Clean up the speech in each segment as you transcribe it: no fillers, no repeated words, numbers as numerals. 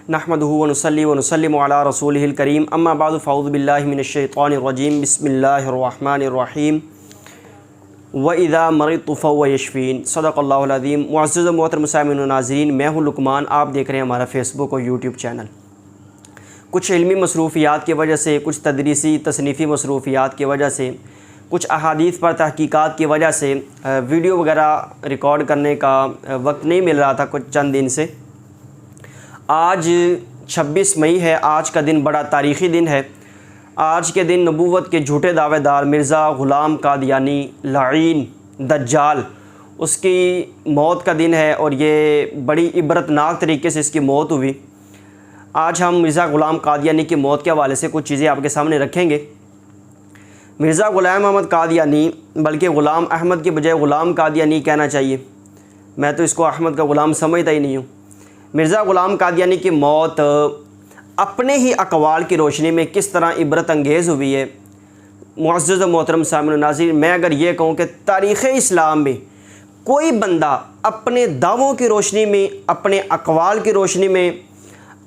नहमदुहु व नुसल्ली व नुसल्लिमु अला रसूलिहिल करीम अम्मा बादु फ़अऊज़ु बिल्लाहि मिनश्शैतानिर रजीम बिस्मिल्लाहिर रहमानिर रहीम व इज़ा मरिदतु फ़हुव यशफ़ीन सदक़ल्लाहुल अज़ीम। मुअज़्ज़िज़ व मोहतरम सामिईन व नाज़रीन, मैं हूँ लुकमान। आप देख रहे हैं हमारा फ़ेसबुक और यूट्यूब चैनल। कुछ इल्मी मसरूफ़ियात की वजह से, कुछ तदरीसी तसनीफ़ी मसरूफ़ियात की वजह से, कुछ अहादीस पर तहक़ीक़ात की वजह से वीडियो वगैरह रिकॉर्ड करने का वक्त नहीं मिल रहा था कुछ चंद दिन से। आज 26 मई है। आज का दिन बड़ा तारीख़ी दिन है। आज के दिन नबूवत के झूठे दावेदार मिर्ज़ा ग़ुलाम कादियानी लाईन दज्जाल उसकी मौत का दिन है और ये बड़ी इबरतनाक तरीके से इसकी मौत हुई। आज हम मिर्ज़ा ग़ुलाम कादियानी की मौत के हवाले से कुछ चीज़ें आपके सामने रखेंगे। मिर्ज़ा ग़ुलाम अहमद कादियानी, बल्कि ग़ुलाम अहमद की बजाय ग़ुलाम कादियानी कहना चाहिए, मैं तो इसको अहमद का ग़ुलाम समझता ही नहीं हूँ। मिर्ज़ा ग़ुलाम कादियानी की मौत अपने ही अक़वाल की रोशनी में किस तरह इबरत अंगेज़ हुई है। मुअज़्ज़िज़ व मोहतरम सामिईन व नाज़रीन, मैं अगर ये कहूँ कि तारीख़ इस्लाम में कोई बंदा अपने दावों की रोशनी में, अपने अक़वाल की रोशनी में,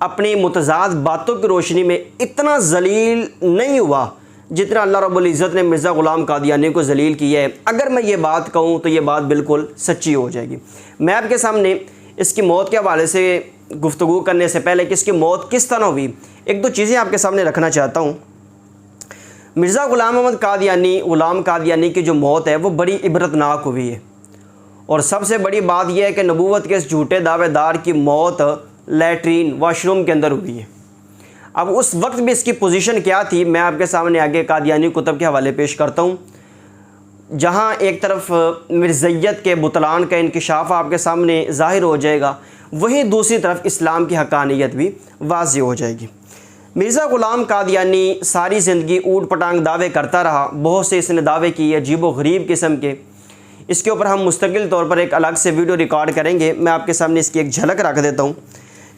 अपनी मुतज़ाद बातों की रोशनी में इतना ज़लील नहीं हुआ जितना अल्लाह रब्बुल इज़्ज़त ने मिर्ज़ा ग़ुलाम कादियानी को ज़लील किया है। अगर मैं ये बात कहूँ तो ये बात बिल्कुल सच्ची हो जाएगी। मैं आपके सामने इसकी मौत के हवाले से गुफ्तगू करने से पहले कि इसकी मौत किस तरह हुई, एक दो चीज़ें आपके सामने रखना चाहता हूँ। मिर्ज़ा ग़ुलाम अहमद कादियानी, ग़ुलाम कादियानी की जो मौत है वो बड़ी इबरतनाक हुई है। और सबसे बड़ी बात यह है कि नबूवत के इस झूठे दावेदार की मौत लैट्रीन वाशरूम के अंदर हुई है। अब उस वक्त भी इसकी पोजीशन क्या थी, मैं आपके सामने आगे कादियानी कुतुब के हवाले पेश करता हूँ, जहाँ एक तरफ मिर्ज़ैयत के बुतलान का इंकिशाफ आपके सामने ज़ाहिर हो जाएगा, वहीं दूसरी तरफ इस्लाम की हक़ानियत भी वाज़ेह हो जाएगी। मिर्ज़ा ग़ुलाम कादियानी सारी ज़िंदगी ऊट पटांग दावे करता रहा। बहुत से इसने दावे किए अजीब व गरीब किस्म के। इसके ऊपर हम मुस्तकिल तौर पर एक अलग से वीडियो रिकॉर्ड करेंगे। मैं आपके सामने इसकी एक झलक रख देता हूँ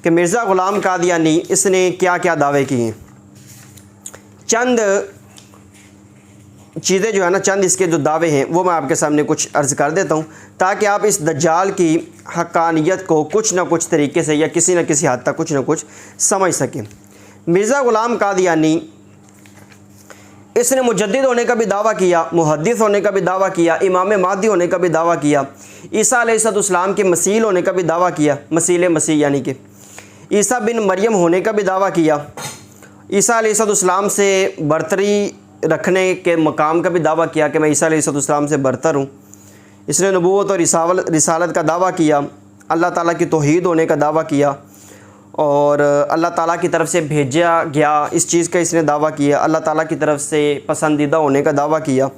कि मिर्ज़ा ग़ुलाम कादियानी इसने क्या क्या दावे किए। चंद चीज़ें जो है ना, चंद इसके जो दावे हैं वो मैं आपके सामने कुछ अर्ज़ कर देता हूँ, ताकि आप इस दज्जाल की हक़ानियत को कुछ ना कुछ तरीके से या किसी न किसी हद तक कुछ ना कुछ समझ सकें। मिर्ज़ा ग़ुलाम कादियानी इसने मुजद्दिद होने का भी दावा किया, मुहद्दिस होने का भी दावा किया, इमाम महदी होने का भी दावा किया, ईसा अलैहिस्सलाम के मसीह होने का भी दावा किया, मसीह मसीह यानी कि ईसा बिन मरियम होने का भी दावा किया, ईसा अलैहिस्सलाम से बरतरी रखने के मकाम का भी दावा किया कि मैं ईसा अलैहिस्सलाम से बरतर हूँ। इसने नबूवत और रिसालत का दावा किया, अल्लाह ताला की तौहीद होने का दावा किया और अल्लाह ताला की तरफ से भेजा गया इस चीज़ का इसने दावा किया, अल्लाह ताला की तरफ से पसंदीदा होने का दावा किया,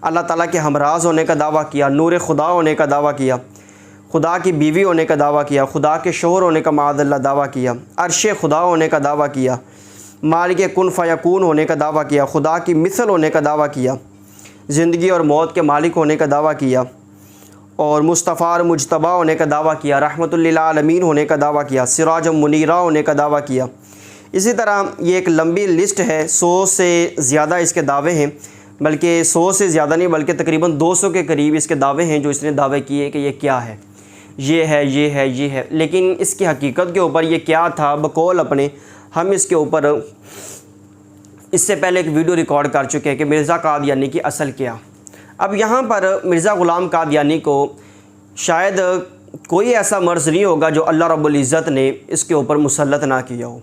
अल्लाह ताला के हमराज होने का दावा किया, नूर खुदा होने का दावा किया, खुदा की बीवी होने का दावा किया, खुदा के शोहर होने का माअज़ल्लाह दावा किया, अर्श खुदा होने का दावा किया, मालिक कुन फ़यकून होने का दावा किया, खुदा की मिसल होने का दावा किया, ज़िंदगी और मौत के मालिक होने का दावा किया और मुस्तफ़ा और मुजतबा होने का दावा किया, रहमतुल लिल आलमीन होने का दावा किया, सिराज मुनीरा होने का दावा किया। इसी तरह ये एक लंबी लिस्ट है, 100 से ज़्यादा इसके दावे हैं, बल्कि 100 से ज़्यादा नहीं बल्कि तकरीबन 200 के करीब इसके दावे हैं जो इसने दावे किए कि ये क्या है, ये है, ये है, ये है। लेकिन इसकी हकीकत के ऊपर ये क्या था, बकौल अपने हम इसके ऊपर इससे पहले एक वीडियो रिकॉर्ड कर चुके हैं कि मिर्ज़ा कादियानी की असल क्या। अब यहाँ पर मिर्ज़ा ग़ुलाम कादियानी को शायद कोई ऐसा मर्ज़ नहीं होगा जो अल्लाह रब्बुल इज़्ज़त ने इसके ऊपर मुसल्लत ना किया हो।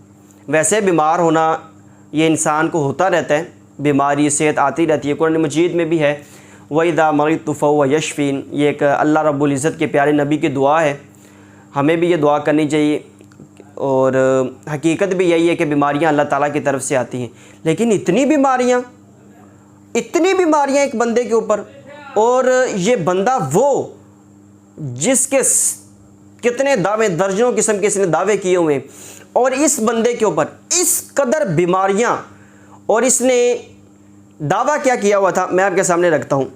वैसे बीमार होना ये इंसान को होता रहता है, बीमारी सेहत आती रहती है। कुरान मजीद में भी है वइज़ा मरिदतु फ़हुव यशफ़ीन, ये एक अल्लाह रब्बुल इज़्ज़त के प्यारे नबी की दुआ है। हमें भी ये दुआ करनी चाहिए और हकीकत भी यही है कि बीमारियां अल्लाह ताला की तरफ से आती हैं। लेकिन इतनी बीमारियां एक बंदे के ऊपर, और ये बंदा वो जिसके कितने दावे, दर्जनों किस्म के इसने दावे किए हुए, और इस बंदे के ऊपर इस कदर बीमारियां, और इसने दावा क्या किया हुआ था मैं आपके सामने रखता हूँ।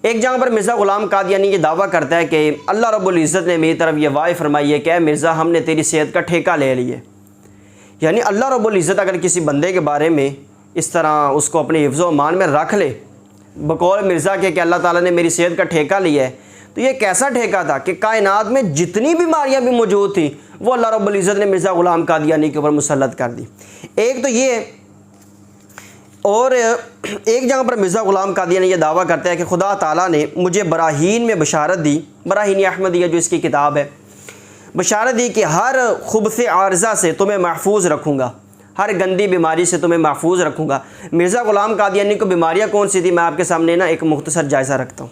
एक जगह पर मिर्ज़ा ग़ुलाम कादियानी ये दावा करता है कि अल्लाह रब्बुल इज़्ज़त ने मेरी तरफ ये वाय फरमाई है कि मिर्ज़ा हमने तेरी सेहत का ठेका ले लिया। यानी अल्लाह रब्बुल इज़्ज़त अगर किसी बंदे के बारे में इस तरह उसको अपने हिफ्ज़ व अमान में रख ले, बकौल मिर्ज़ा के कि अल्लाह ताला ने मेरी सेहत का ठेका लिया है, तो ये कैसा ठेका था कि कायनात में जितनी बीमारियां भी मौजूद थी वो अल्लाह रब्बुल इज़्ज़त ने मिर्ज़ा ग़ुलाम कादियानी के ऊपर मुसल्लत कर दी। एक तो ये, और एक जगह पर मिर्ज़ा ग़ुलाम कादियानी ये दावा करता है कि खुदा ताला ने मुझे बराहीन में बशारत दी, बराहीन अहमदिया जो इसकी किताब है, बशारत दी कि हर खुब्से आर्ज़ा से तुम्हें महफूज रखूँगा, हर गंदी बीमारी से तुम्हें महफूज रखूँगा। मिर्ज़ा ग़ुलाम कादियानी को बीमारियाँ कौन सी थी, मैं आपके सामने ना एक मुख्तसर जायज़ा रखता हूँ।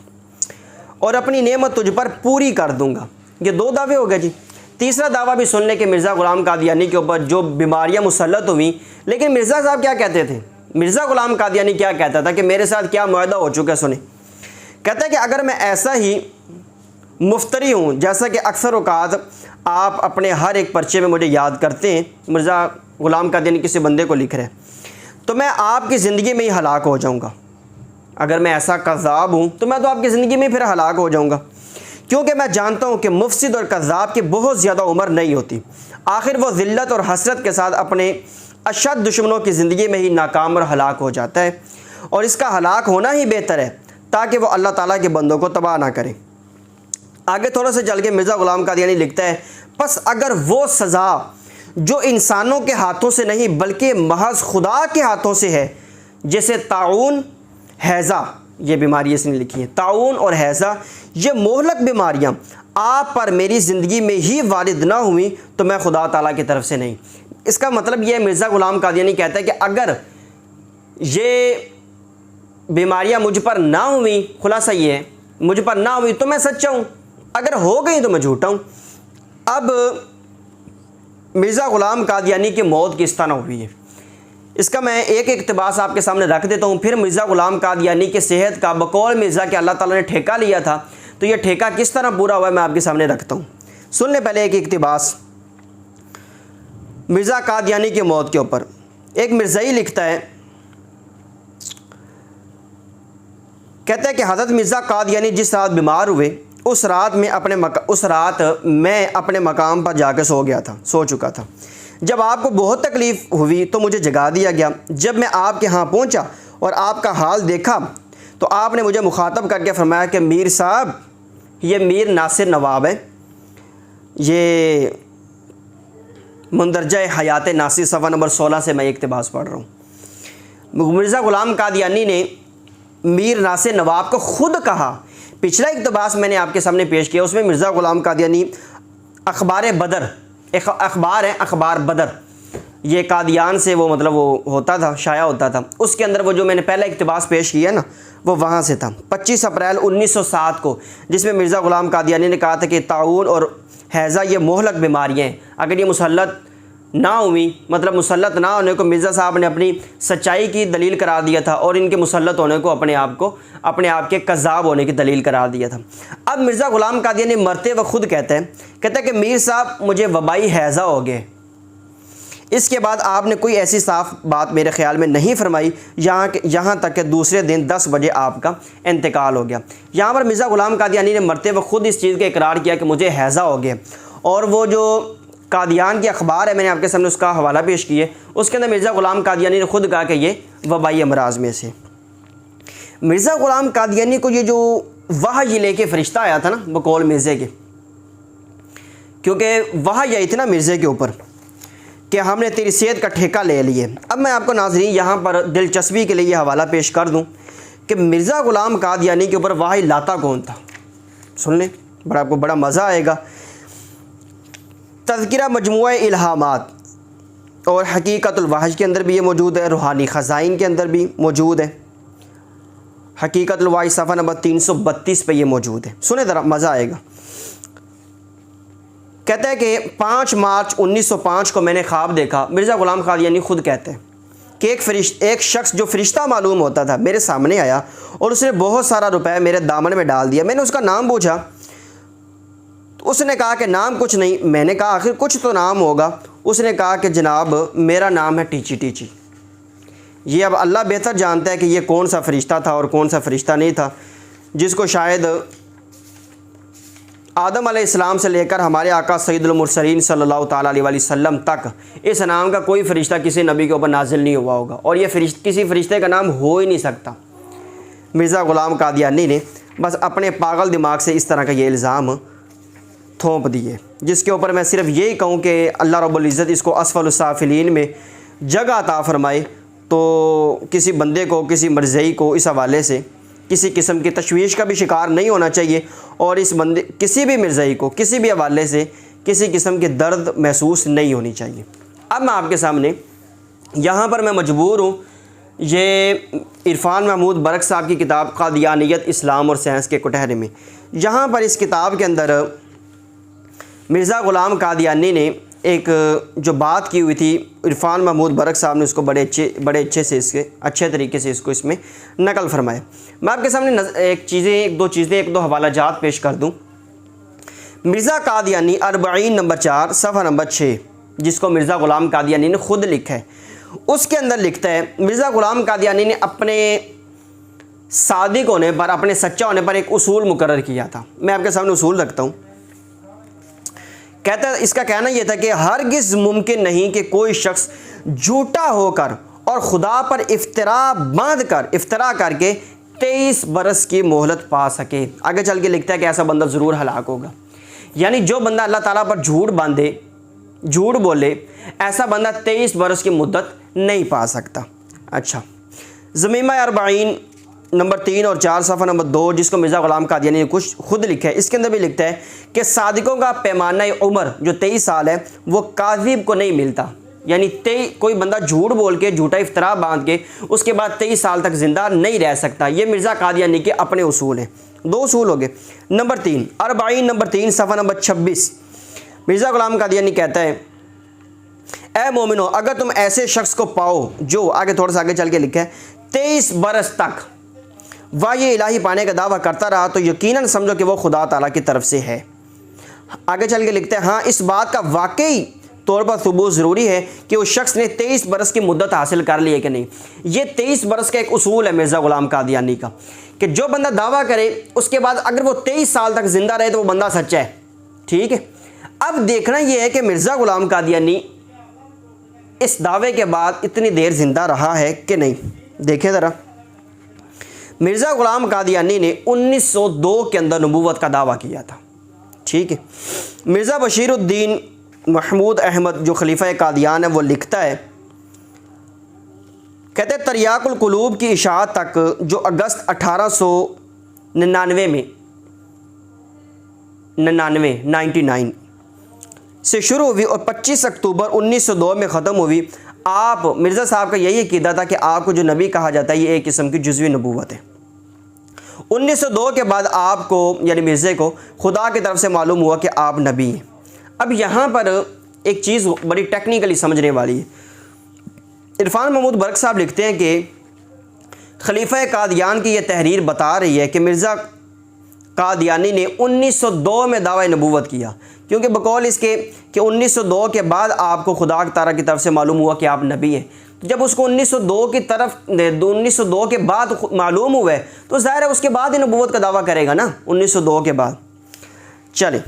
और अपनी नेमत तुझ पर पूरी कर दूँगा। ये 2 दावे हो गए जी। तीसरा दावा भी सुन ले कि मिर्ज़ा ग़ुलाम कादियानी के ऊपर जो बीमारियाँ मुसल्लत हुई, लेकिन मिर्ज़ा साहब क्या कहते थे, मिर्ज़ा ग़ुलाम कादियानी क्या कहता था कि मेरे साथ क्या मुआहदा हो चुका है, सुने। कहता है कि अगर मैं ऐसा ही मुफ्तरी हूँ जैसा कि अक्सर औक़ात आप अपने हर एक पर्चे में मुझे याद करते हैं, मिर्ज़ा ग़ुलाम कादियानी किसी बंदे को लिख रहे हैं, तो मैं आपकी ज़िंदगी में ही हलाक हो जाऊँगा। अगर मैं ऐसा कज़्ज़ाब हूँ तो मैं तो आपकी ज़िंदगी में फिर हलाक हो जाऊँगा, क्योंकि मैं जानता हूँ कि मुफसिद और कज़्ज़ाब की बहुत ज़्यादा उम्र नहीं होती। आखिर वो ज़िल्लत और हसरत के साथ अपने अशद दुश्मनों की ज़िंदगी में ही नाकाम और हलाक हो जाता है, और इसका हलाक होना ही बेहतर है ताकि वो अल्लाह ताला के बंदों को तबाह ना करे। आगे थोड़ा सा चल के मिर्ज़ा ग़ुलाम कादियानी लिखता है, बस अगर वो सज़ा जो इंसानों के हाथों से नहीं बल्कि महज खुदा के हाथों से है, जैसे ताउन, हैज़ा, ये बीमारी इसने लिखी है, ताउन और हैज़ा, ये मोहलक बीमारियाँ आप पर मेरी ज़िंदगी में ही वारिद ना हुई तो मैं खुदा ताला की तरफ से नहीं। इसका मतलब ये मिर्ज़ा ग़ुलाम कादियानी कहता है कि अगर ये बीमारियाँ मुझ पर ना हुई, खुलासा ये है, मुझ पर ना हुई तो मैं सच्चा हूँ, अगर हो गई तो मैं झूठा हूँ। अब मिर्ज़ा ग़ुलाम कादियानी की मौत किस तरह हुई है, इसका मैं एक इक़्तिबास आपके सामने रख देता हूँ। फिर मिर्ज़ा ग़ुलाम कादियानी के सेहत का बकौल मिर्ज़ा के अल्लाह ताला ने ठेका लिया था, तो ये ठेका किस तरह पूरा हुआ है मैं आपके सामने रखता हूँ। सुन ले पहले एक इक़्तिबास मिर्ज़ा कादियानी की मौत के ऊपर। एक मिर्ज़ाई लिखता है, कहता है कि हज़रत मिर्ज़ा कादियानी जिस रात बीमार हुए उस रात मैं अपने मकाम पर जाकर सो चुका था। जब आपको बहुत तकलीफ़ हुई तो मुझे जगा दिया गया। जब मैं आपके यहाँ पहुँचा और आपका हाल देखा तो आपने मुझे मुखातब करके फरमाया कि मीर साहब, ये मीर नासिर नवाब है, ये मंदरजा हयात नासिर सफ़ा नंबर 16 से मैं इक़्तिबास पढ़ रहा हूँ। मिर्ज़ा ग़ुलाम कादियानी ने मीर नासिर नवाब को ख़ुद कहा। पिछला इक़्तिबास मैंने आपके सामने पेश किया, उसमें मिर्ज़ा ग़ुलाम कादियानी अखबार बदर, एक अखबार है अखबार बदर, ये कादियान से वो मतलब वो होता था, शाया होता था, उसके अंदर वो जो मैंने पहला इक़्तिबास पेश किया ना वो वहाँ से था 25 अप्रैल 1907 को, जिसमें मिर्ज़ा ग़ुलाम कादियानी ने कहा था कि ताउन और हैज़ा ये मोहलक बीमारियाँ हैं, अगर ये मुसल्लत ना हुई, मतलब मुसल्लत ना होने को मिर्ज़ा साहब ने अपनी सच्चाई की दलील करार दिया था और इनके मुसल्लत होने को अपने आप के कज़्ज़ाब होने की दलील करार दिया था। अब मिर्ज़ा ग़ुलाम कादियानी मरते वक्त खुद कहता है कि मीर साहब मुझे वबाई हैज़ा हो गए। इसके बाद आपने कोई ऐसी साफ़ बात मेरे ख़्याल में नहीं फरमाई, यहाँ तक कि दूसरे दिन 10 बजे आपका इंतकाल हो गया। यहाँ पर मिर्ज़ा ग़ुलाम कादियानी ने मरते वक्त खुद इस चीज़ का इकरार किया कि मुझे हैज़ा हो गया, और वो जो कादियान की अखबार है मैंने आपके सामने उसका हवाला पेश किया, उसके अंदर मिर्ज़ा ग़ुलाम कादियानी ने खुद कहा कि ये वबाई अमराज़ में से। मिर्ज़ा ग़ुलाम कादियानी को ये जो वही लेके फ़रिश्ता आया था ना बकौल मिर्ज़े के, क्योंकि वही आई थी ना मिर्ज़े के ऊपर कि हमने तेरी सेहत का ठेका ले लिए। अब मैं आपको नाज़रीन यहाँ पर दिलचस्पी के लिए ये हवाला पेश कर दूँ कि मिर्ज़ा ग़ुलाम कादियानी के ऊपर वही लाता कौन था। सुन लें, आपको बड़ा मज़ा आएगा। तज़किरा मजमुआ इल्हामात और हकीकतुल वहज के अंदर भी ये मौजूद है, रूहानी ख़ज़ाइन के अंदर भी मौजूद है, हकीकतुल वहज सफ़ा नंबर 332 पे ये मौजूद है। सुने ज़रा, मज़ा आएगा। कहता है कि 5 मार्च 1905 को मैंने ख्वाब देखा। मिर्ज़ा ग़ुलाम कादियानी खुद कहते हैं कि एक शख्स जो फ़रिश्ता मालूम होता था मेरे सामने आया और उसने बहुत सारा रुपए मेरे दामन में डाल दिया। मैंने उसका नाम पूछा तो उसने कहा कि नाम कुछ नहीं। मैंने कहा आखिर कुछ तो नाम होगा। उसने कहा कि जनाब मेरा नाम है टीची टीची। ये अब अल्लाह बेहतर जानता है कि ये कौन सा फ़रिश्ता था और कौन सा फ़रिश्ता नहीं था, जिसको शायद आदम अलैहिस्सलाम से लेकर हमारे आका सय्यदुल मुरसलीन सल्लल्लाहु ताला अलैहि वसल्लम तक इस नाम का कोई फ़रिश्ता किसी नबी के ऊपर नाजिल नहीं हुआ होगा, और ये किसी फ़रिश्ते का नाम हो ही नहीं सकता। मिर्ज़ा ग़ुलाम कादियानी ने बस अपने पागल दिमाग से इस तरह का ये इल्ज़ाम थोप दिए, जिसके ऊपर मैं सिर्फ यही कहूँ कि अल्लाह रब्बुल इज़्ज़त इसको अस्फ़लुस साफ़िलीन में जगह अता फ़रमाए। तो किसी बंदे को, किसी मरज़ई को इस हवाले से किसी किस्म की तशवीश का भी शिकार नहीं होना चाहिए, और इस बंदे किसी भी मरज़ई को किसी भी हवाले से किसी किस्म के दर्द महसूस नहीं होनी चाहिए। अब मैं आपके सामने यहाँ पर मैं मजबूर हूँ, ये इरफ़ान महमूद बरक साहब की किताब क़ादियानियत इस्लाम और साइंस के कुटहरे में, यहाँ पर इस किताब के अंदर मिर्ज़ा ग़ुलाम क़ादियानी ने एक जो बात की हुई थी, इरफ़ान महमूद बरक साहब ने उसको बड़े अच्छे से इसके अच्छे तरीके से इसको इसमें नकल फरमाया। मैं आपके सामने एक दो हवाला जात पेश कर दूँ। मिर्ज़ा क़ादियानी 40 नंबर 4 सफ़ा नंबर 6, जिसको मिर्ज़ा ग़ुलाम क़ादियानी ने ख़ुद लिखा है, उसके अंदर लिखता है मिर्ज़ा ग़ुलाम क़ादियानी ने अपने सादिक होने पर, अपने सच्चा होने पर एक उसूल मुकर्रर किया था। मैं आपके सामने उसूल रखता हूँ। कहता है, इसका कहना यह था कि हरगिज़ मुमकिन नहीं कि कोई शख्स झूठा होकर और खुदा पर इफ्तरा करके 23 बरस की मोहलत पा सके। आगे चल के लिखता है कि ऐसा बंदा ज़रूर हलाक होगा। यानी जो बंदा अल्लाह ताला पर झूठ बोले, ऐसा बंदा 23 बरस की मुद्दत नहीं पा सकता। अच्छा, ज़मीमा 40 नंबर 3 और 4 सफ़ा नंबर 2, जिसको मिर्ज़ा ग़ुलाम क़ादियानी ने कुछ खुद लिखा है, इसके अंदर भी लिखता है कि सादिकों का पैमाना उम्र जो 23 साल है वो काज़िब को नहीं मिलता। यानी कोई बंदा झूठ बोल के, झूठा इफ्तरा बांध के उसके बाद 23 साल तक ज़िंदा नहीं रह सकता। ये मिर्ज़ा क़ादियानी के अपने उसूल हैं। 2 उसूल हो गए। नंबर 3 40 नंबर 3 सफ़ा नंबर 26, मिर्ज़ा ग़ुलाम क़ादियानी कहता है, ए मोमिनो, अगर तुम ऐसे शख्स को पाओ जो, आगे थोड़ा सा आगे चल के लिखा है, 23 बरस तक वाही इलाही पाने का दावा करता रहा तो यकीनन समझो कि वो खुदा ताला की तरफ से है। आगे चल के लिखते हैं, हाँ, इस बात का वाकई तौर पर सबूत ज़रूरी है कि उस शख्स ने 23 बरस की मुद्दत हासिल कर ली है कि नहीं। ये 23 बरस का एक उसूल है मिर्ज़ा ग़ुलाम क़ादियानी का, कि जो बंदा दावा करे उसके बाद अगर वो 23 साल तक ज़िंदा रहे तो वो बंदा सच्चा है। ठीक है, अब देखना यह है कि मिर्ज़ा ग़ुलाम क़ादियानी इस दावे के बाद इतनी देर ज़िंदा रहा है कि नहीं। देखें ज़रा, मिर्ज़ा ग़ुलाम क़ादियानी ने 1902 के अंदर नबूवत का दावा किया था। ठीक है, मिर्ज़ा बशीरुद्दीन महमूद अहमद जो खलीफा कादियान है वो लिखता है, कहते हैं, तरियाकुल कुलूब की इशाअत तक जो अगस्त 1899 में 99 से शुरू हुई और 25 अक्टूबर 1902 में ख़त्म हुई। आप मिर्ज़ा साहब का यही अक़ीदा था कि आपको जो नबी कहा जाता है ये एक किस्म की जुज़वी नबूवत है। 1902 के बाद आपको, यानी मिर्ज़े को, खुदा की तरफ से मालूम हुआ कि आप नबी हैं। अब यहाँ पर एक चीज़ बड़ी टेक्निकली समझने वाली है। इरफ़ान महमूद बरक साहब लिखते हैं कि खलीफा कादियान की यह तहरीर बता रही है कि मिर्ज़ा कादियानी ने 1902 में दावा नबूवत किया, क्योंकि बकौल इसके कि 1902 के बाद आपको खुदा ताला की तरफ से मालूम हुआ कि आप नबी हैं। जब उसको 1902 के बाद मालूम हुआ है तो ज़ाहिर है उसके बाद ही नबूवत का दावा करेगा ना, 1902 के बाद। चले,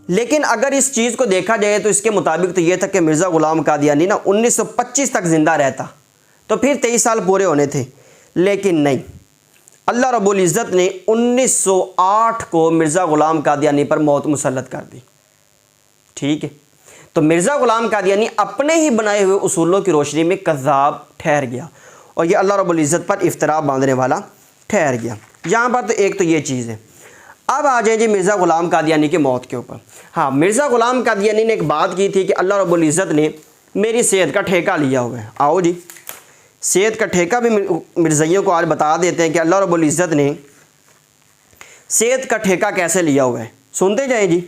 लेकिन अगर इस चीज़ को देखा जाए तो इसके मुताबिक तो ये था कि मिर्ज़ा ग़ुलाम क़ादियानी ना 1925 तक ज़िंदा रहता तो फिर 23 साल पूरे होने थे, लेकिन नहीं, अल्लाह रब्बुल इज़्ज़त ने 1908 को मिर्ज़ा ग़ुलाम क़ादियानी पर मौत मुसल्लत कर दी। ठीक है, तो मिर्ज़ा ग़ुलाम क़ादियानी अपने ही बनाए हुए उसूलों की रोशनी में कज़्ज़ाब ठहर गया और ये अल्लाह रब्बुल इज़्ज़त पर इफ्तरा बांधने वाला ठहर गया। यहाँ पर तो एक तो ये चीज़ है। अब आ जाए जी मिर्ज़ा ग़ुलाम क़ादियानी की मौत के ऊपर। हाँ, मिर्ज़ा ग़ुलाम क़ादियानी ने एक बात की थी कि अल्लाह रब्बुल इज़्ज़त ने मेरी सेहत का ठेका लिया हुआ है। आओ जी, सेहत का ठेका भी मिर्ज़इयों को आज बता देते हैं कि अल्लाह रब्बुल इज़्ज़त ने सेहत का ठेका कैसे लिया हुआ है। सुनते जाएँ जी।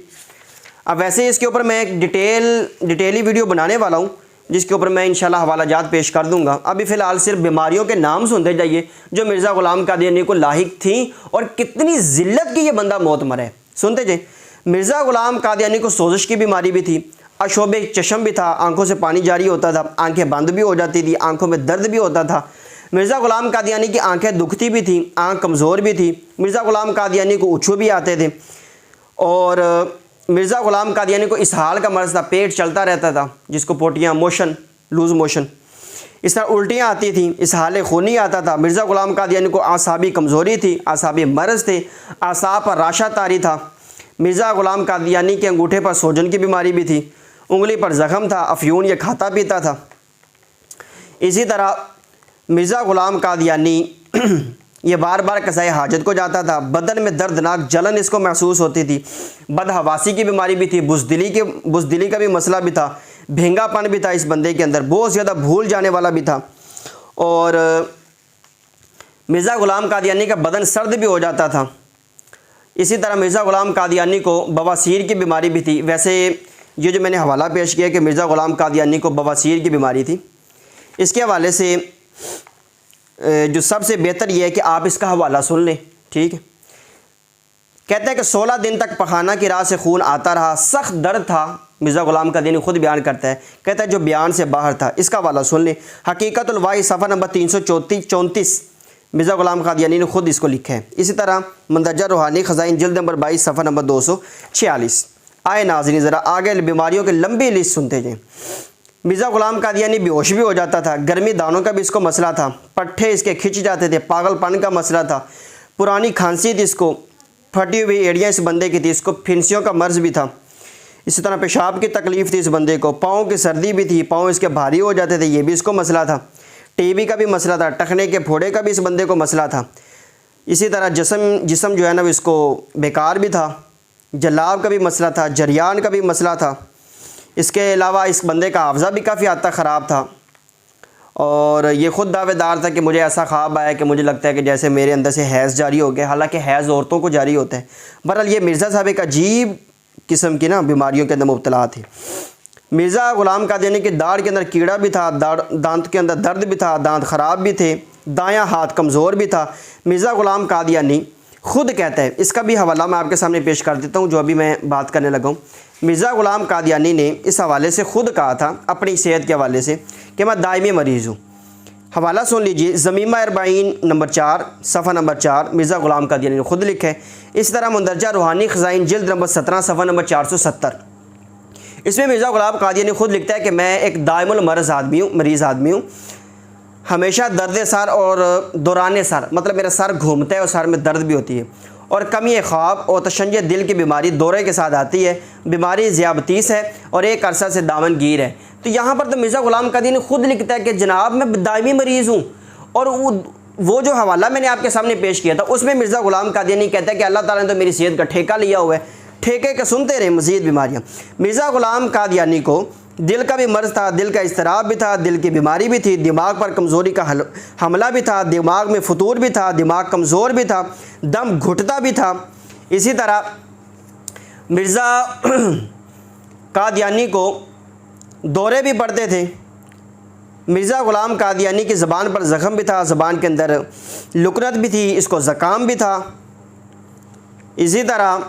अब वैसे इसके ऊपर मैं एक डिटेली वीडियो बनाने वाला हूँ जिसके ऊपर मैं इंशाल्लाह हवाला जात पेश कर दूंगा। अभी फ़िलहाल सिर्फ बीमारियों के नाम सुनते जाइए जो मिर्ज़ा ग़ुलाम क़ादियानी को लाहिक थी और कितनी ज़िल्लत की ये बंदा मौत मरा है। सुनते जाइए, मिर्ज़ा ग़ुलाम क़ादियानी को सोजिश की बीमारी भी थी, अशोब चशम भी था, आंखों से पानी जारी होता था, आंखें बंद भी हो जाती थी, आंखों में दर्द भी होता था। मिर्ज़ा ग़ुलाम क़ादियानी की आंखें दुखती भी थी, आंख कमज़ोर भी थी। मिर्ज़ा ग़ुलाम क़ादियानी को उछू भी आते थे और मिर्ज़ा ग़ुलाम क़ादियानी को इसहाल का मर्ज़ था, पेट चलता रहता था जिसको पोटियाँ मोशन, लूज़ मोशन। इस तरह उल्टियाँ आती थी, इसहाल खूनी आता था। मिर्ज़ा ग़ुलाम कादियानी को आसाबी कमज़ोरी थी, आसाबी मर्ज़ थे, आसाब पर राशा तारी था। मिर्ज़ा ग़ुलाम कादियानी के अंगूठे पर सोजन की बीमारी भी थी, उंगली पर ज़ख़म था, अफ़यून ये खाता पीता था। इसी तरह मिर्ज़ा ग़ुलाम कादियानी ये बार बार कसाए हाजत को जाता था, बदन में दर्दनाक जलन इसको महसूस होती थी, बदहवासी की बीमारी भी थी, बुज़दिली का भी मसला भी था, भेंगापन भी था इस बंदे के अंदर, बहुत ज़्यादा भूल जाने वाला भी था। और मिर्ज़ा ग़ुलाम कादियानी का बदन सर्द भी हो जाता था। इसी तरह मिर्ज़ा ग़ुलाम कादियानी को बवासीर की बीमारी भी थी। वैसे ये जो मैंने हवाला पेश किया कि मिर्ज़ा ग़ुलाम कादियानी को बवासीर की बीमारी थी, इसके हवाले से जो सबसे बेहतर ये है कि आप इसका हवाला सुन लें, ठीक है। कहते हैं कि 16 दिन तक पखाना की राह से खून आता रहा, सख्त दर्द था। मिर्ज़ा ग़ुलाम कादियानी खुद बयान करता है, कहता है जो बयान से बाहर था। इसका हवाला सुन लें, हकीकतुल वाही सफ़ा नंबर 334 मिर्ज़ा ग़ुलाम कादियानी ने खुद इसको लिखा है। इसी तरह मंदरजा रूहानी ख़ज़ाइन जिल्द नंबर 22 सफ़ा नंबर 246। आए नाज़रीन ज़रा आगे बीमारियों की लंबी लिस्ट सुनते जाएँ। मिर्ज़ा ग़ुलाम कादियानी बेहोश भी हो जाता था, गर्मी दानों का भी इसको मसला था, पट्ठे इसके खिंच जाते थे, पागलपन का मसला था, पुरानी खांसी थी इसको, फटी हुई एड़ियाँ इस बंदे की थी, इसको फिंसियों का मर्ज़ भी था। इसी तरह पेशाब की तकलीफ़ थी इस बंदे को, पाँव की सर्दी भी थी, पाँव इसके भारी हो जाते थे, ये भी इसको मसला था। टीबी का भी मसला था, टखने के फोड़े का भी इस बंदे को मसला था। इसी तरह जिस्म जो है ना इसको बेकार भी था, जलाब का भी मसला था, जरियान का भी मसला था। इसके अलावा इस बंदे का हाफ़ज़ा भी काफ़ी हद तक ख़राब था और ये ख़ुद दावेदार था कि मुझे ऐसा ख्वाब आया कि मुझे लगता है कि जैसे मेरे अंदर से हैज़ जारी हो गया, हालांकि हैज़ औरतों को जारी होता है। बहरहाल ये मिर्ज़ा साहब एक अजीब किस्म की ना बीमारियों के अंदर मुब्तला थे। मिर्ज़ा ग़ुलाम कादियानी की दाढ़ के अंदर कीड़ा भी था, दांत के अंदर दर्द भी था, दांत ख़राब भी थे, दायां हाथ कमज़ोर भी था। मिर्ज़ा ग़ुलाम कादियानी खुद कहता है, इसका भी हवाला मैं आपके सामने पेश कर देता हूँ जो अभी मैं बात करने लगा हूँ। मिर्ज़ा ग़ुलाम कादियानी ने इस हवाले से ख़ुद कहा था अपनी सेहत के हवाले से कि मैं दायमी मरीज़ हूँ। हवाला सुन लीजिए, ज़मीमा अरबाइन नंबर 4 सफ़ा नंबर 4 मिर्ज़ा ग़ुलाम कादियानी ने खुद लिखा है। इस तरह मंदरजा रूहानी ख़ज़ाइन जिल्द नंबर 17 सफ़ा नंबर 470, इसमें मिर्ज़ा ग़ुलाम कादियानी खुद लिखता है कि मैं एक दायमुल मरीज़ आदमी हूँ, हमेशा दर्द सर और दौरान सर, मतलब मेरा सर घूमता है और सर में दर्द भी होती है, और कमी ख्वाब और तशंज दिल की बीमारी दौरे के साथ आती है। बीमारी ज़ियाबतीस है और एक अरसा से दामनगीर है। तो यहाँ पर तो मिर्ज़ा ग़ुलाम कादियानी खुद लिखता है कि जनाब मैं दायमी मरीज़ हूँ। और वो जो हवाला मैंने आपके सामने पेश किया था उसमें मिर्ज़ा ग़ुलाम कादियानी कहता है कि अल्लाह ताला ने तो मेरी सेहत का ठेका लिया हुआ है, ठेके के सुनते रहे मज़ीद बीमारियाँ। मिर्ज़ा ग़ुलाम कादियानी को दिल का भी मर्ज़ था, दिल का इज़्तिराब भी था, दिल की बीमारी भी थी, दिमाग पर कमज़ोरी का हमला भी था, दिमाग में फतूर भी था, दिमाग कमज़ोर भी था, दम घुटता भी था। इसी तरह मिर्ज़ा कादियानी को दौरे भी पड़ते थे। मिर्ज़ा ग़ुलाम कादियानी की ज़बान पर ज़ख़म भी था, ज़बान के अंदर लुकनत भी थी, इसको ज़ुकाम भी था। इसी तरह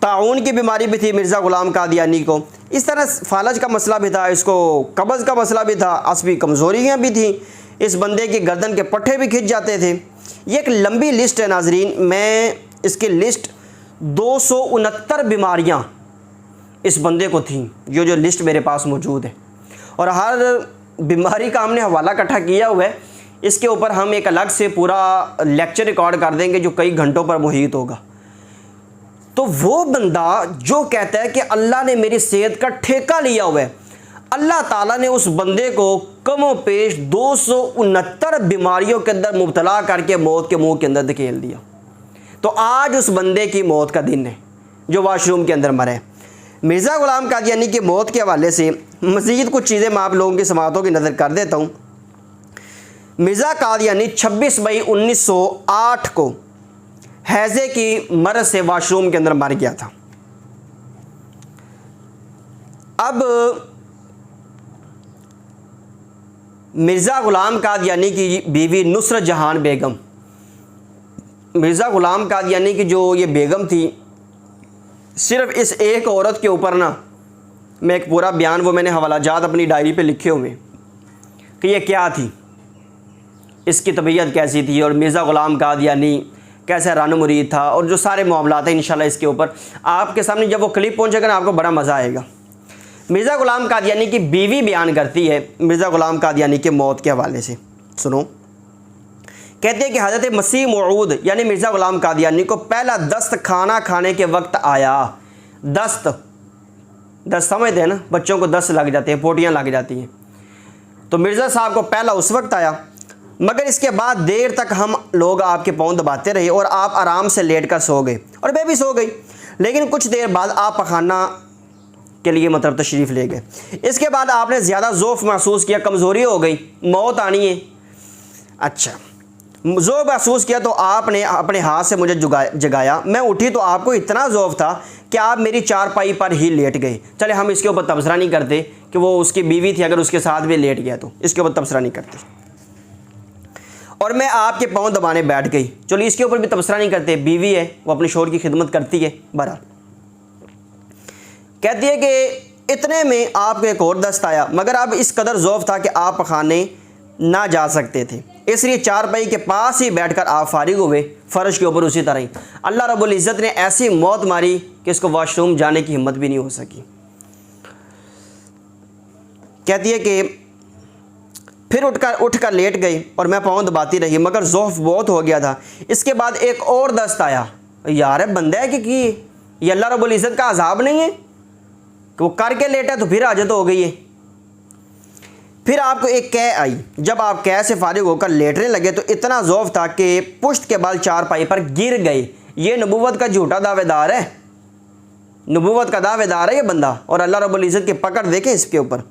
ताउन की बीमारी भी थी मिर्ज़ा ग़ुलाम कादियानी को। इस तरह फालज का मसला भी था, इसको कब्ज़ का मसला भी था, असबी कमज़ोरियाँ भी थी, इस बंदे की गर्दन के पट्टे भी खिंच जाते थे। ये एक लंबी लिस्ट है नाजरीन, मैं इसकी लिस्ट 269 बीमारियाँ इस बंदे को थी, जो लिस्ट मेरे पास मौजूद है, और हर बीमारी का हमने हवाला इकट्ठा किया हुआ है। इसके ऊपर हम एक अलग से पूरा लेक्चर रिकॉर्ड कर देंगे जो कई घंटों पर मुहित होगा। तो वो बंदा जो कहता है कि अल्लाह ने मेरी सेहत का ठेका लिया हुआ है, अल्लाह ताला ने उस बंदे को कमो पेश 269 बीमारियों के अंदर मुब्तला करके मौत के मुंह के अंदर धकेल दिया। तो आज उस बंदे की मौत का दिन है जो वाशरूम के अंदर मरे। मिर्ज़ा ग़ुलाम कादियानी की मौत के हवाले से मज़ीद कुछ चीज़ें मैं आप लोगों की समातों की नज़र कर देता हूँ। मिर्ज़ा कादियानी 26 मई 1908 को हैज़े की मर्ज़ से वाशरूम के अंदर मर गया था। अब मिर्ज़ा ग़ुलाम कादियानी की बीवी नुसरत जहान बेगम, मिर्ज़ा ग़ुलाम कादियानी की जो ये बेगम थी, सिर्फ़ इस एक औरत के ऊपर ना मैं एक पूरा बयान वो मैंने हवालाजात अपनी डायरी पे लिखे हुए कि ये क्या थी, इसकी तबीयत कैसी थी और मिर्ज़ा ग़ुलाम कादियानी कैसा रानो मुरीद था, और जो सारे मामलात हैं इंशाल्लाह इसके ऊपर आपके सामने जब वो क्लिप पहुंचेगा ना आपको बड़ा मज़ा आएगा। मिर्ज़ा ग़ुलाम कादियानी की बीवी बयान करती है मिर्ज़ा ग़ुलाम कादियानी के मौत के हवाले से। सुनो, कहते हैं कि हज़रत मसीह मऊद यानी मिर्ज़ा ग़ुलाम कादियानी को पहला दस्त खाना खाने के वक्त आया। दस्त समझते हैं ना, बच्चों को दस्त लग जाते हैं, पोटियाँ लग जाती हैं। तो मिर्ज़ा साहब को पहला उस वक्त आया, मगर इसके बाद देर तक हम लोग आपके पाँव दबाते रहे और आप आराम से लेट कर सो गए और मैं भी सो गई। लेकिन कुछ देर बाद आप पखाना के लिए मतलब तशरीफ़ ले गए। इसके बाद आपने ज़्यादा ज़ौफ़ महसूस किया, कमज़ोरी हो गई, मौत आनी है। अच्छा, ज़ौफ़ महसूस किया तो आपने अपने हाथ से मुझे जगाया। मैं उठी तो आपको इतना ज़ौफ़ था कि आप मेरी चारपाई पर ही लेट गए। चले हम इसके ऊपर तबसरा नहीं करते कि वो उसकी बीवी थी, अगर उसके साथ भी लेट गया तो इसके ऊपर तबसरा नहीं करते। और मैं आपके पाँव दबाने बैठ गई। चलिए इसके ऊपर भी तबसरा नहीं करते, बीवी है, वो अपने शौहर की खिदमत करती है। बहरहाल कहती है कि इतने में आपको एक और दस्त आया, मगर अब इस कदर ज़ौफ़ था कि आप खाने ना जा सकते थे, इसलिए चारपाई के पास ही बैठकर आप फारिग हुए, फ़र्श के ऊपर उसी तरह ही। अल्लाह रब्बुल इज़्ज़त ने ऐसी मौत मारी कि इसको वॉशरूम जाने की हिम्मत भी नहीं हो सकी। कहती है कि फिर उठकर लेट गई और मैं पाँव दबाती रही, मगर ज़ौफ़ बहुत हो गया था। इसके बाद एक और दस्त आया। यार बंदा है कि ये अल्लाह रब्बुल इज़्ज़त का अज़ाब नहीं है कि वो करके लेटा तो फिर हाजत हो गई है। फिर आपको एक कै आई। जब आप कै से फारिग होकर लेटने लगे तो इतना ज़ौफ़ था कि पुश्त के बाल चारपाई पर गिर गए। ये नबूवत का झूठा दावेदार है, नबूवत का दावेदार है ये बंदा, और अल्लाह रब्बुल इज़्ज़त की पकड़ देखें इसके ऊपर।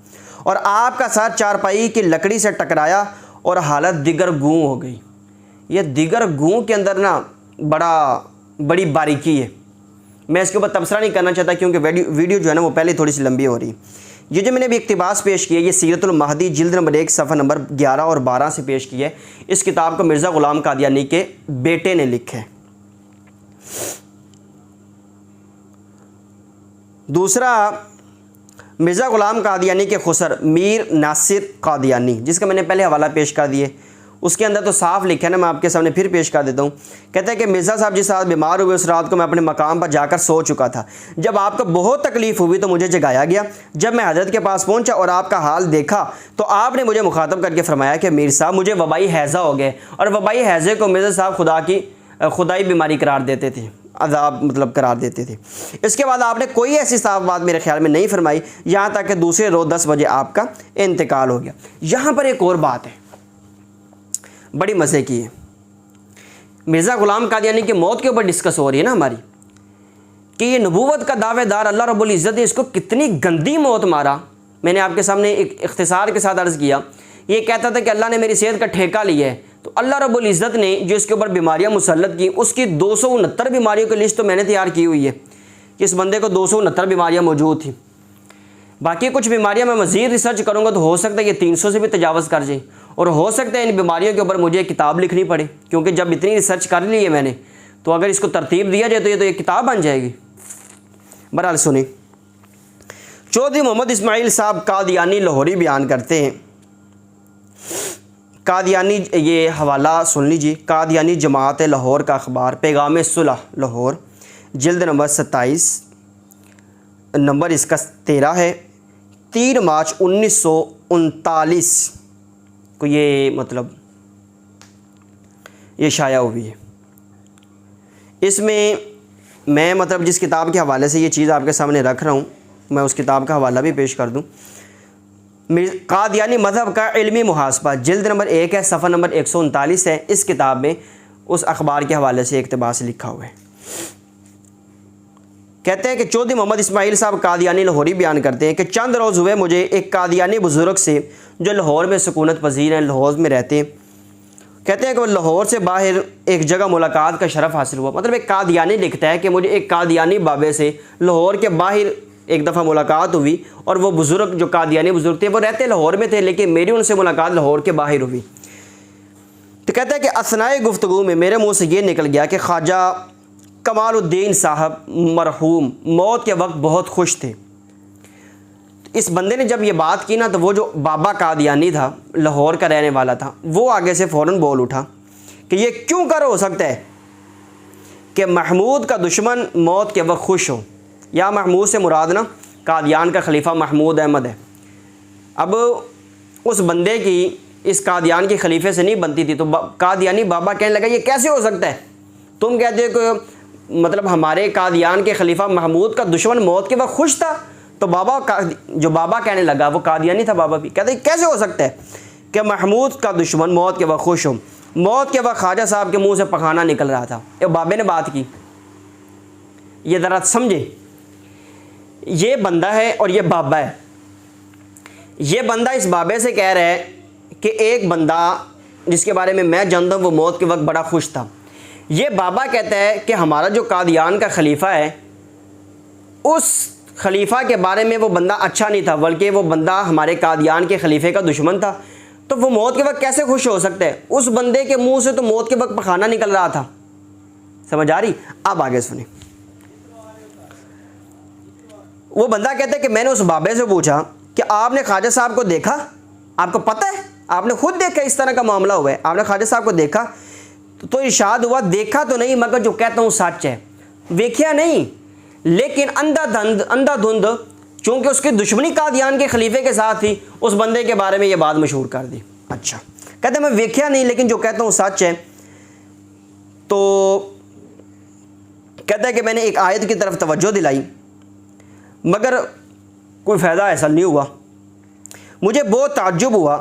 और आपका सर चारपाई की लकड़ी से टकराया और हालत दिगर गूँ हो गई। ये दिगर गूँ के अंदर ना बड़ी बारीकी है। मैं इसके ऊपर तबसरा नहीं करना चाहता क्योंकि वीडियो जो है ना वो पहले थोड़ी सी लंबी हो रही। ये जो मैंने अभी इक़्तिबास पेश किया, ये सीरतुल महदी जिल्द नंबर 1 सफ़ा नंबर 11 और 12 से पेश किया है। इस किताब को मिर्ज़ा ग़ुलाम कादियानी के बेटे ने लिखा है। दूसरा, मिर्ज़ा ग़ुलाम कादियानी के खुसर मीर नासिर कादियानी, जिसका मैंने पहले हवाला पेश कर दिए, उसके अंदर तो साफ़ लिखा है ना, मैं आपके सामने फिर पेश कर देता हूँ। कहते हैं कि मिर्ज़ा साहब जिस रात बीमार हुए उस रात को मैं अपने मकाम पर जाकर सो चुका था। जब आपको बहुत तकलीफ़ हुई तो मुझे जगाया गया। जब मैं हज़रत के पास पहुँचा और आपका हाल देखा तो आपने मुझे मुखातब करके फरमाया कि मीर साहब मुझे वबाई हैज़ा हो गए। और वबाई हैज़े को मिर्ज़ा साहब खुदाई बीमारी करार देते थे, अज़ाब मतलब करार देते थे। इसके बाद आपने कोई ऐसी साफ बात मेरे ख्याल में नहीं फरमाई, यहाँ तक कि दूसरे रोज़ 10 बजे आपका इंतकाल हो गया। यहाँ पर एक और बात है, बड़ी मज़े की है। मिर्ज़ा ग़ुलाम कादियानी की मौत के ऊपर डिस्कस हो रही है ना हमारी, कि ये नबूवत का दावेदार अल्लाह रब्बुल इज़्ज़त ने इसको कितनी गंदी मौत मारा। मैंने आपके सामने एक इख्तिसार के साथ अर्ज़ किया, ये कहता था कि अल्लाह ने मेरी सेहत का ठेका लिया है, तो अल्लाह रब्बुल इज़्ज़त ने जो इसके ऊपर बीमारियाँ मुसल्लत की, उसकी 269 बीमारियों की लिस्ट तो मैंने तैयार की हुई है कि इस बंदे को 269 बीमारियाँ मौजूद थी। बाकी कुछ बीमारियाँ मैं मज़ीद रिसर्च करूँगा तो हो सकता है कि 300 से भी तजावज़ कर जाए, और हो सकता है इन बीमारियों के ऊपर मुझे एक किताब लिखनी पड़े, क्योंकि जब इतनी रिसर्च कर ली है मैंने तो अगर इसको तरतीब दिया जाए तो ये एक किताब बन जाएगी। बहरहाल सुनी, चौधरी मोहम्मद इस्माइल साहब कादियानी लाहौरी बयान करते हैं। कादियानी, ये हवाला सुन लीजिए, कादियानी जमात लाहौर का अखबार पैगाम सुलह लाहौर जिल्द नंबर 27, नंबर इसका 13 है। 3 मार्च 1939 को ये मतलब ये शाया हुई है। इसमें मैं मतलब जिस किताब के हवाले से ये चीज़ आपके सामने रख रहा हूँ, मैं उस किताब का हवाला भी पेश कर दूँ। कादियानी मज़हब का इल्मी मुहासबा जिल्द नंबर 1 है, सफ़ा नंबर 139 है। इस किताब में उस अखबार के हवाले से इक़्तिबास लिखा हुआ है। कहते हैं कि चौधरी मोहम्मद इस्माइल साहब कादियानी लाहौरी बयान करते हैं कि चंद रोज़ हुए मुझे एक कादियानी बुज़ुर्ग से जो लाहौर में सुकूनत पजीर हैं, लाहौर में रहते हैं, कहते हैं कि लाहौर से बाहर एक जगह मुलाकात का शरफ़ हासिल हुआ। मतलब एक कादियानी लिखता है कि मुझे एक कादियानी बाबे से लाहौर के बाहर एक दफ़ा मुलाकात हुई, और वो बुज़ुर्ग जो कादियानी बुज़ुर्ग थे वो रहते लाहौर में थे, लेकिन मेरी उनसे मुलाकात लाहौर के बाहर हुई। तो कहते हैं कि असनाए गुफ्तगू में मेरे मुँह से ये निकल गया कि ख्वाजा कमालुद्दीन साहब मरहूम मौत के वक्त बहुत खुश थे। इस बंदे ने जब ये बात की ना, तो वो जो बाबा कादियानी था, लाहौर का रहने वाला था, वो आगे से फ़ौरन बोल उठा कि ये क्यों कर हो सकता है कि महमूद का दुश्मन मौत के वक्त खुश हो। या महमूद से मुराद ना कादियान का खलीफा महमूद अहमद है। अब उस बंदे की इस कादियान के खलीफे से नहीं बनती थी, तो कादियानी बाबा कहने लगा ये कैसे हो सकता है, तुम कहते हो कि मतलब हमारे कादियान के खलीफा महमूद का दुश्मन मौत के वक्त खुश था। तो जो बाबा कहने लगा वो कादियानी था, बाबा भी कहते कैसे हो सकता है कि महमूद का दुश्मन मौत के वक्त खुश हो। मौत के वक्त ख्वाजा साहब के मुंह से पखाना निकल रहा था, ये बाबे ने बात की। ये ज़रा समझे, ये बंदा है और ये बाबा है। ये बंदा इस बाबे से कह रहा है कि एक बंदा जिसके बारे में मैं जानता हूँ वो मौत के वक्त बड़ा खुश था। ये बाबा कहता है कि हमारा जो कादियान का खलीफा है उस खलीफा के बारे में वो बंदा अच्छा नहीं था, बल्कि वो बंदा हमारे कादियान के खलीफे का दुश्मन था। तो वो मौत के वक्त कैसे खुश हो सकता है? उस बंदे के मुंह से तो मौत के वक्त पखाना निकल रहा था। समझ आ रही? अब आगे सुनिए। वो बंदा कहता है कि मैंने उस बाबे से पूछा कि आपने ख्वाजा साहब को देखा, आपको पता है, आपने खुद देखा इस तरह का मामला हुआ है, आपने ख्वाजा साहब को देखा? तो इरशाद हुआ देखा तो नहीं मगर जो कहता हूँ सच है। वेख्या नहीं, लेकिन अंधाधुंध चूँकि उसकी दुश्मनी कादियान के खलीफे के साथ थी, उस बंदे के बारे में ये बात मशहूर कर दी। अच्छा, कहते मैं वेख्या नहीं लेकिन जो कहता हूँ सच है। तो कहता है कि मैंने एक आयत की तरफ तवज्जो दिलाई मगर कोई फ़ायदा ऐसा नहीं हुआ, मुझे बहुत ताज्जुब हुआ।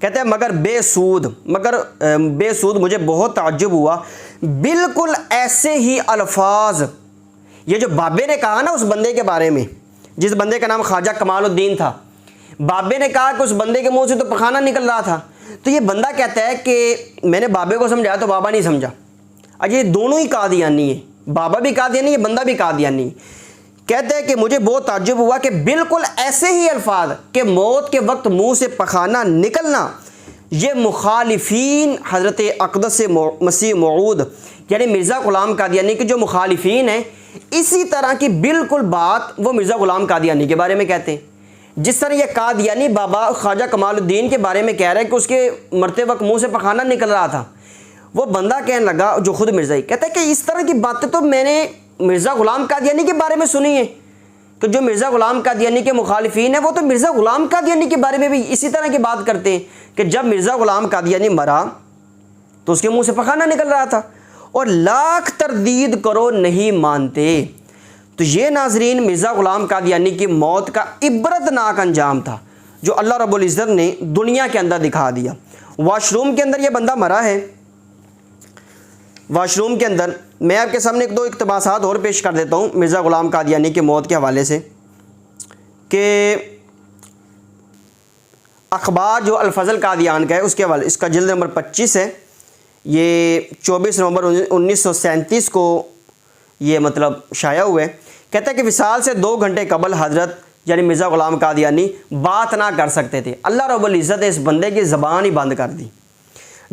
कहते हैं मगर बेसूद मुझे बहुत ताज्जुब हुआ। बिल्कुल ऐसे ही अल्फाज ये जो बाबे ने कहा ना उस बंदे के बारे में, जिस बंदे का नाम ख्वाजा कमालुद्दीन था, बाबे ने कहा कि उस बंदे के मुंह से तो पखाना निकल रहा था। तो ये बंदा कहता है कि मैंने बाबे को समझाया तो बाबा नहीं समझा। अजय दोनों ही कादियानी है, बाबा भी कादियानी है, बंदा भी कादियानी। कहते हैं कि मुझे बहुत ताज्जुब हुआ कि बिल्कुल ऐसे ही अल्फाज के मौत के वक्त मुंह से पखाना निकलना, ये मुखालिफीन हज़रत अक़दस मसीह मऊद यानी मिर्ज़ा ग़ुलाम कादियानी के जो मुखालिफीन हैं, इसी तरह की बिल्कुल बात वो मिर्ज़ा ग़ुलाम कादियानी के बारे में कहते हैं। जिस तरह ये कादियानी बाबा ख्वाजा कमालुद्दीन के बारे में कह रहा है कि उसके मरते वक्त मुँह से पखाना निकल रहा था, वो बंदा कहने लगा जो खुद मिर्ज़ा ही कहता है कि इस तरह की बातें तो मैंने मिर्ज़ा ग़ुलाम कादियानी के बारे में सुनी है कि जो मिर्ज़ा ग़ुलाम कादियानी के मुखालिफीन है वो तो मिर्ज़ा ग़ुलाम कादियानी के बारे में भी इसी तरह की बात करते हैं कि जब मिर्ज़ा ग़ुलाम कादियानी मरा तो उसके मुंह से पखाना निकल रहा था, और लाख तरदीद करो नहीं मानते। तो ये नाजरीन मिर्ज़ा ग़ुलाम कादियानी की मौत का इबरतनाक अंजाम था जो अल्लाह रब्बुल इज़्ज़त ने दुनिया के अंदर दिखा दिया। वाशरूम के अंदर ये बंदा मरा है। वाशरूम के अंदर मैं आपके सामने एक दो इक़्तिबासात और पेश कर देता हूँ मिर्ज़ा ग़ुलाम कादियानी की मौत के हवाले से कि अखबार जो अल-फ़ज़ल कादियान का है उसके हवाले, इसका जिल्द नंबर 25 है, ये 24 नवंबर 1937 को ये मतलब शाया हुए। कहता है कि विसाल से 2 घंटे कबल हज़रत यानी मिर्ज़ा ग़ुलाम कादियानी बात ना कर सकते थे। अल्लाह रब्बुल इज़्ज़त ने इस बंदे की ज़बान ही बंद कर दी।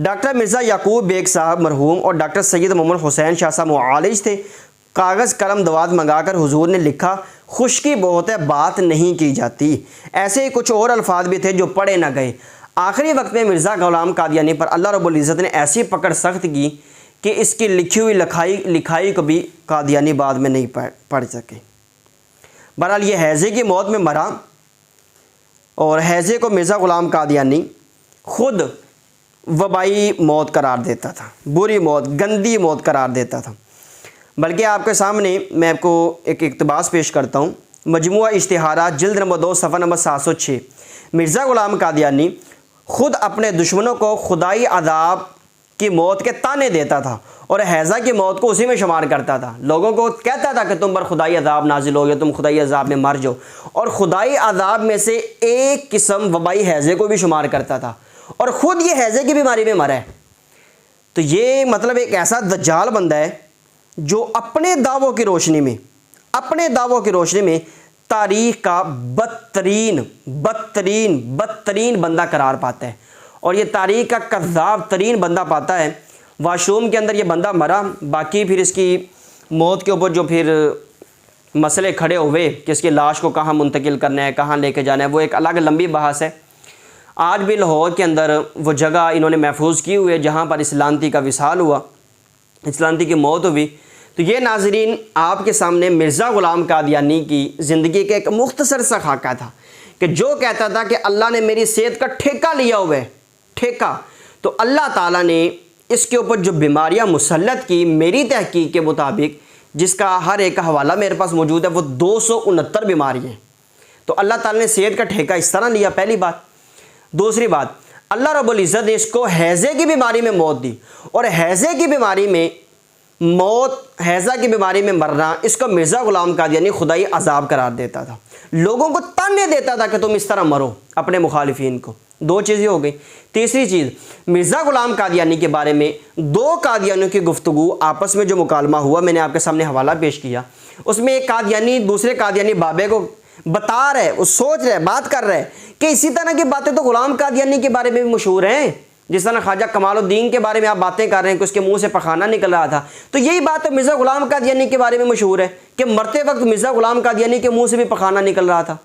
डॉक्टर मिर्ज़ा याकूब बेग साहब मरहूम और डॉक्टर सैयद मोहम्मद हुसैन शाह साहब मुआलिज थे। कागज़ कलम दवात मंगाकर हुजूर ने लिखा, खुशकी बहुत है बात नहीं की जाती। ऐसे ही कुछ और अल्फाज भी थे जो पढ़े ना गए। आखिरी वक्त में मिर्ज़ा ग़ुलाम कादियानी पर अल्लाह रब्बुल इज़्ज़त ने ऐसी पकड़ सख्त की कि इसकी लिखी हुई लिखाई को भी कादियानी बाद में नहीं पढ़ सके। बहरहाल ये हैज़े की मौत में मरा, और हैज़े को मिर्ज़ा ग़ुलाम कादियानी खुद वबाई मौत करार देता था, बुरी मौत, गंदी मौत करार देता था। बल्कि आपके सामने मैं आपको एक इक़्तिबास पेश करता हूँ। मजमुआ इश्तिहारात जिल्द नंबर 2 सफ़ा नंबर 706। मिर्ज़ा ग़ुलाम कादियानी ख़ुद अपने दुश्मनों को खुदाई अज़ाब की मौत के ताने देता था और हैज़ा की मौत को उसी में शुमार करता था। लोगों को कहता था कि तुम पर खुदाई अज़ाब नाजिल हो गया, तुम खुदाई अज़ाब में मर जाओ, और खुदाई अज़ाब में से एक किस्म वबाई हैज़े को भी शुमार करता था, और ख़ुद ये हैज़े की बीमारी में मरा है। तो ये मतलब एक ऐसा दज्जाल बंदा है जो अपने दावों की रोशनी में तारीख़ का बदतरीन बंदा करार पाता है, और ये तारीख़ का कज़्ज़ाब तरीन बंदा पाता है। वाशरूम के अंदर ये बंदा मरा। बाकी फिर इसकी मौत के ऊपर जो फिर मसले खड़े हुए कि इसकी लाश को कहाँ मुंतकिल करना है, कहाँ लेके जाना है, वो एक अलग लंबी बहस है। आज भी लाहौर के अंदर वो जगह इन्होंने महफूज की हुई है जहाँ पर इस लानती का विसाल हुआ, इस लानती की मौत हुई। तो ये नाजरीन आपके सामने मिर्ज़ा ग़ुलाम कादियानी की ज़िंदगी का एक मुख्तसर सा खाका था कि जो कहता था कि अल्लाह ने मेरी सेहत का ठेका लिया हुआ है, ठेका। तो अल्लाह ताला ने इसके ऊपर जो बीमारियां मुसल्लत की, मेरी तहकीक के मुताबिक, जिसका हर एक का हवाला मेरे पास मौजूद है, वो 269 बीमारियाँ। तो अल्लाह ताला ने सेहत का ठेका इस तरह लिया, पहली बात। दूसरी बात, अल्लाह रब्बुल इज़्ज़त ने इसको हैज़े की बीमारी में मौत दी, और हैज़े की बीमारी में मौत, हैज़ा की बीमारी में मरना, इसको मिर्ज़ा ग़ुलाम कादियानी खुदाई अजाब करार देता था, लोगों को ताने देता था कि तुम इस तरह मरो, अपने मुखालिफिन को। दो चीज़ें हो गई। तीसरी चीज़, मिर्ज़ा ग़ुलाम कादियानी के बारे में दो कादियानियों की गुफ्तगू, आपस में जो मुकालमा हुआ, मैंने आपके सामने हवाला पेश किया। उसमें एक कादियानी दूसरे कादियानी बाबे को बता रहा है, वो सोच रहा है, बात कर रहा है कि इसी तरह की बातें तो ग़ुलाम कादियानी के बारे में भी मशहूर हैं। जिस तरह ख्वाजा कमालुद्दीन के बारे में आप बातें कर रहे हैं कि उसके मुंह से पखाना निकल रहा था, तो यही बात तो मिर्ज़ा ग़ुलाम कादियानी के बारे में मशहूर है कि मरते वक्त मिर्ज़ा ग़ुलाम कादियानी के मुंह से भी पखाना निकल रहा था।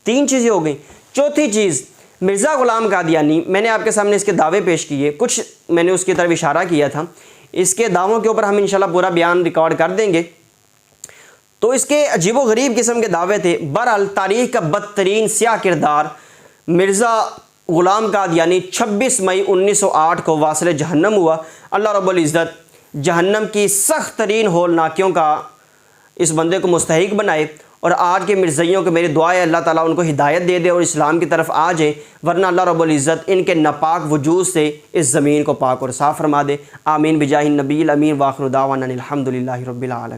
तीन चीज़ें हो गई। चौथी चीज़, मिर्ज़ा ग़ुलाम कादियानी, मैंने आपके सामने इसके दावे पेश किए, कुछ मैंने उसकी तरफ इशारा किया था, इसके दावों के ऊपर हम इंशाल्लाह पूरा बयान रिकॉर्ड कर देंगे। तो इसके अजीबो गरीब किस्म के दावे थे। बहरहाल तारीख़ का बदतरीन स्याह किरदार मिर्ज़ा ग़ुलाम कादियानी 26 मई 1908 को वासिल जहन्नम हुआ। अल्लाह रब्बुल इज़्ज़त जहन्नम की सख्त तरीन होलनाकियों का इस बंदे को मुस्तहिक बनाए, और आज के मिर्ज़इयों को मेरी दुआ है अल्लाह ताला उनको हिदायत दे दे और इस्लाम की तरफ आ जाए, वरना अल्लाह रब्बुल इज़्ज़त इनके नापाक वजूद से इस ज़मीन को पाक और साफ़ फरमा दे। आमीन बिजाहिन नबील अमीन। वाखिरु दावाना अनिल हम्दुलिल्लाहि रब्बिल आलमीन।